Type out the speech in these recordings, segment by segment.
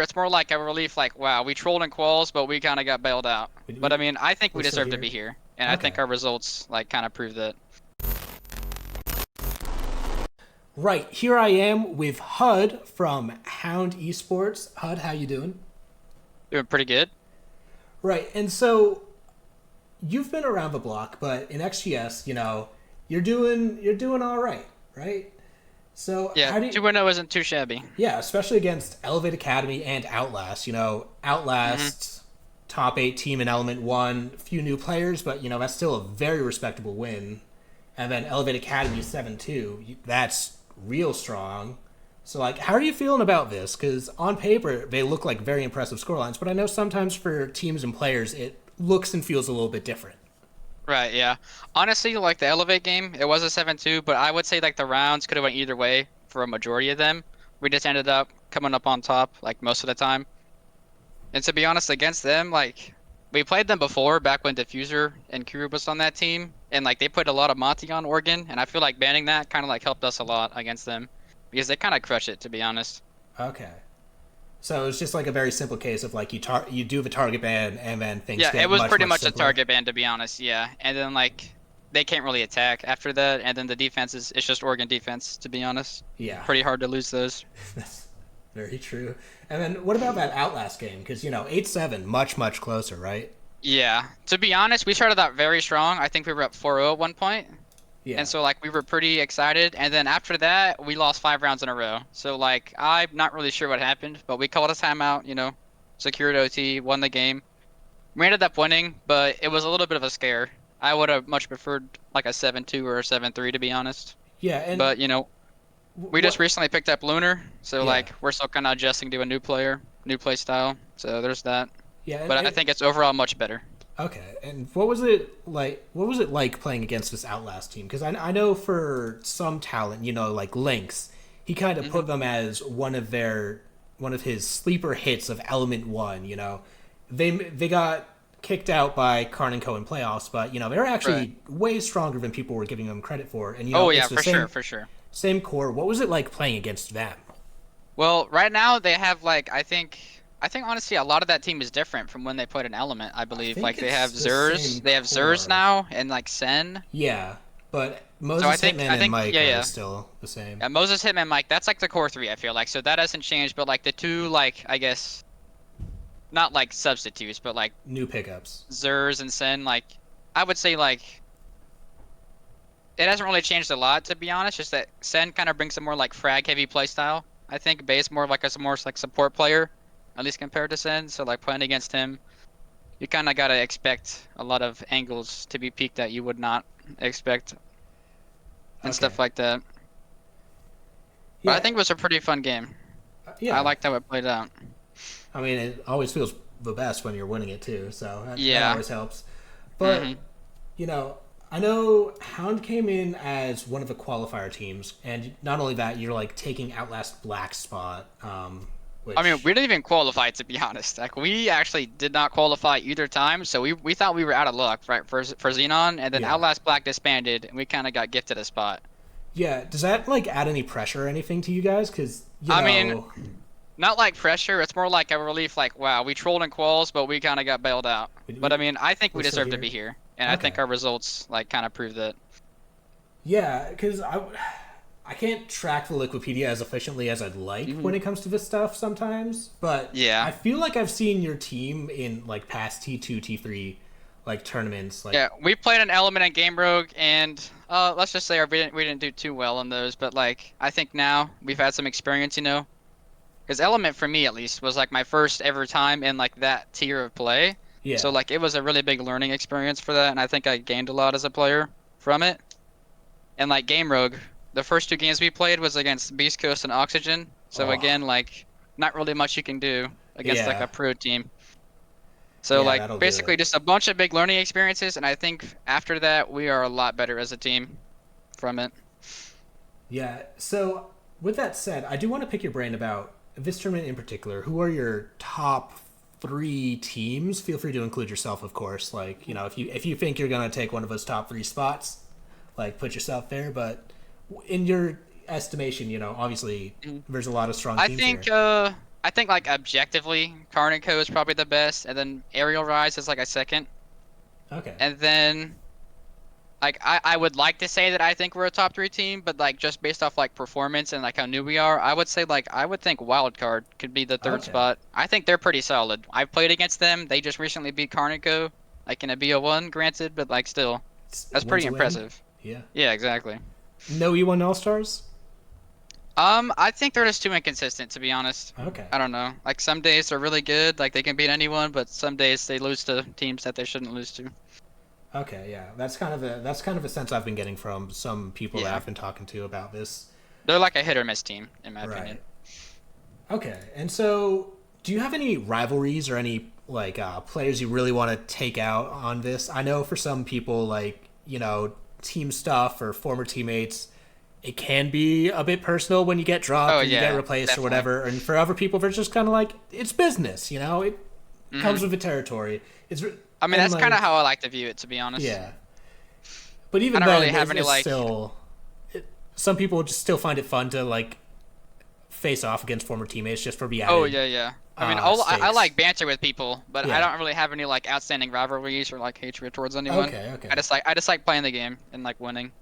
It's more like a relief, like, wow, we trolled in quals, but we kind of got bailed out. But I mean, I think we We're still deserve to here. be here, and I Okay. think our results like kind of prove that. Right, here I am with Hud from Hound Esports. Hud, how you doing? Doing pretty good. Right, and so you've been around the block, but in XGS, you're doing all right, right? So Yeah, how do you, 2-0 isn't too shabby. yeah, especially against Elevate Academy and Outlast. Hmm. Outlast top 8 team in Element 1, few new players, but that's still a very respectable win. And then Elevate Academy 7-2, that's real strong. So, like, how are you feeling about this? Because on paper, they look like very impressive scorelines, but I know sometimes for teams and players, it looks and feels a little bit different. Right, yeah. Honestly, like the Elevate game, it was a 7-2, but I would say like the rounds could have went either way for a majority of them. We just ended up coming up on top like most of the time. And to be honest, against them, like we played them before back when Diffuser and Kuru was on that team, and like they put a lot of Monty on Oregon, and I feel like banning that kind of like helped us a lot against them because they kind of crush it, to be honest. Okay. So it's just like a very simple case of like you do the target ban and then things Yeah, it get was much pretty much much a simpler. target ban, to be honest. Yeah, and then like they can't really attack after that, and then the defense is it's just Oregon defense, to be honest. Yeah, Pretty hard to lose those. that's very true. And then what about that Outlast game? Because 8-7, much closer, right? Yeah, to be honest, we started out very strong. I think we were up 4-0 at one point. And Yeah. so like we were pretty excited, and then after that we lost 5 rounds in a row. So like I'm not really sure what happened, but we called a timeout, secured OT, won the game. We ended up winning, but it was a little bit of a scare. I would have much preferred like a 7-2 or a 7-3 to be honest. Yeah, and But we just what? recently picked up Lunar, so Yeah, like we're still kind of adjusting to a new player, new play style. So there's that. yeah, But I think it's overall much better. okay. And what was it like? What was it like playing against this Outlast team? Because I know for some talent, like Lynx, he kind of Hmm. put them as one of his sleeper hits of Element One. They got kicked out by Karn and Co in playoffs, but they're Right. actually way stronger than people were giving them credit for. And Oh it's yeah, the for sure, same for sure. same core. What was it like playing against them? Well, right now they have like I think honestly a lot of that team is different from when they played an Element, I I believe. think Like it's the same They have Zers core. now and like Sen. Yeah, but So I Moses think Hitman I and think Mike yeah, are yeah. still the same. Yeah, Moses Hitman Mike, that's like the core three, I feel like. So that hasn't changed, but like the two like I guess not like substitutes, but like New pickups. Zers and Sen, like I would say like it hasn't really changed a lot to be honest, just that Sen kind of brings a more like frag heavy play style. I think Base more like a more like support player, at least compared to Sen. So like playing against him, you kind of gotta expect a lot of angles to be peaked that you would not expect and Okay. stuff like that. But I Yeah. think it was a pretty fun game. I Yeah. liked how it played out. I mean, it always feels the best when you're winning it too, so that Yeah. always helps. But Hmm. you know, I know Hound came in as one of the qualifier teams, and not only that, you're like taking Outlast Black spot, I mean, which we didn't even qualify to be honest. Like we actually did not qualify either time, so we thought we were out of luck, right? For Xenon, and then yeah, Outlast Black disbanded, and we kind of got gifted a spot. yeah. Does that like add any pressure or anything to you guys? Because I mean, not like pressure. It's more like a relief, like wow, we trolled in quals, but we kind of got bailed out. But I mean, I think we we're still deserve to here. be here, and I Okay. think our results like kind of prove that. Yeah, because I can't track the Wikipedia as efficiently as I'd like Hmm. when it comes to this stuff sometimes, but Yeah, I feel like I've seen your team in like past T2, T3 like tournaments. Like, yeah. We played an Element and Game Rogue, and let's just say we didn't do too well on those. But like, I think now we've had some experience, because Element for me at least was like my first ever time in like that tier of play. So yeah, like it was a really big learning experience for that, and I think I gained a lot as a player from it. And like Game Rogue, the first two games we played was against Beast Coast and Oxygen. So oh, again, like not really much you can do against like yeah, a pro team. So yeah, like that'll do basically it. just a bunch of big learning experiences, and I think after that we are a lot better as a team from it. Yeah. So with that said, I do want to pick your brain about this tournament in particular. Who are your top three teams? Feel free to include yourself, of course. Like, if you think you're gonna take one of those top three spots, like put yourself there. But in your estimation, obviously Mhm. there's a lot of strong I teams think here. I think like objectively, Carnico is probably the best, and then Aerial Rise is like a second, Okay. and then like I would like to say that I think we're a top three team, but like just based off like performance and like how new we are, I would say like I would think Wildcard could be the third Okay. spot. I think they're pretty solid. I've played against them. They just recently beat Carnico, like in a BO1, granted, but like still, A that's win's pretty a win. impressive. Yeah. Yeah, exactly. No E1 All Stars. I think they're just too inconsistent, to be honest. Okay. I don't know. Like some days they're really good, like they can beat anyone, but some days they lose to teams that they shouldn't lose to. Okay. Yeah. That's kind of a sense I've been getting from some people that Yeah. I've been talking to about this. They're like a hit or miss team, in my opinion. Right. Okay. And so, do you have any rivalries or any like players you really want to take out on this? I know for some people, like team stuff or former teammates, it can be a bit personal when you get dropped Oh or you get yeah, replaced or definitely. whatever. And for other people, they're just kind of like it's business. It Hmm. comes with the territory. It's I mean, and that's kind of like how I like to view it, to be honest. yeah. But I even don't really then, have any it's like. still some people just still find it fun to like face off against former teammates just for the Oh added yeah, yeah. I mean, I stakes. like banter with people, but I Yeah. don't really have any like outstanding rivalries or like hatred towards anyone. Okay. Okay. I just like playing the game and like winning.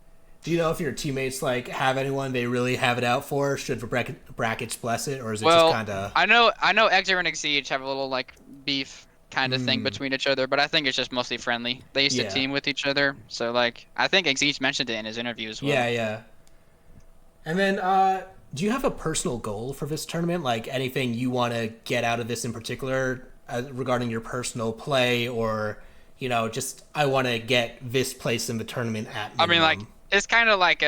Do you know if your teammates like have anyone they really have it out for? Should the brackets bless it, or is it just Well, kind of? I know Exer and Exige have a little like beef kind of thing Mm, between each other, but I think it's just mostly friendly. They used to yeah, team with each other, so like I think Exige mentioned it in his interview as yeah, well. yeah. And then, do you have a personal goal for this tournament? Like anything you want to get out of this in particular regarding your personal play, or just I want to get this place in the tournament at I mean, like minimum. it's kind of like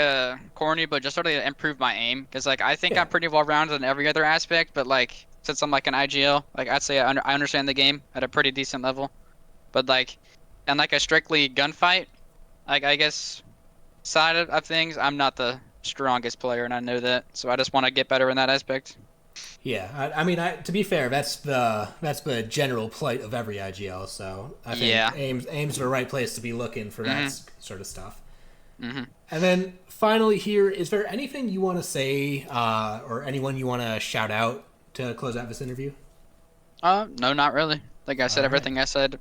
corny, but just sort of to improve my aim because like I think Yeah, I'm pretty well rounded in every other aspect, but like since I'm like an IGL, like I'd say I understand the game at a pretty decent level, but like and like a strictly gunfight, like I guess side of things, I'm not the strongest player, and I know that, so I just want to get better in that aspect. yeah. I mean, to be fair, that's the general plight of every IGL. So I think Yeah. aim's the right place to be looking for that Mhm. sort of stuff. Mhm. And then finally, here, is there anything you want to say or anyone you want to shout out to close out this interview? No, not really. Like I All said, right. everything I said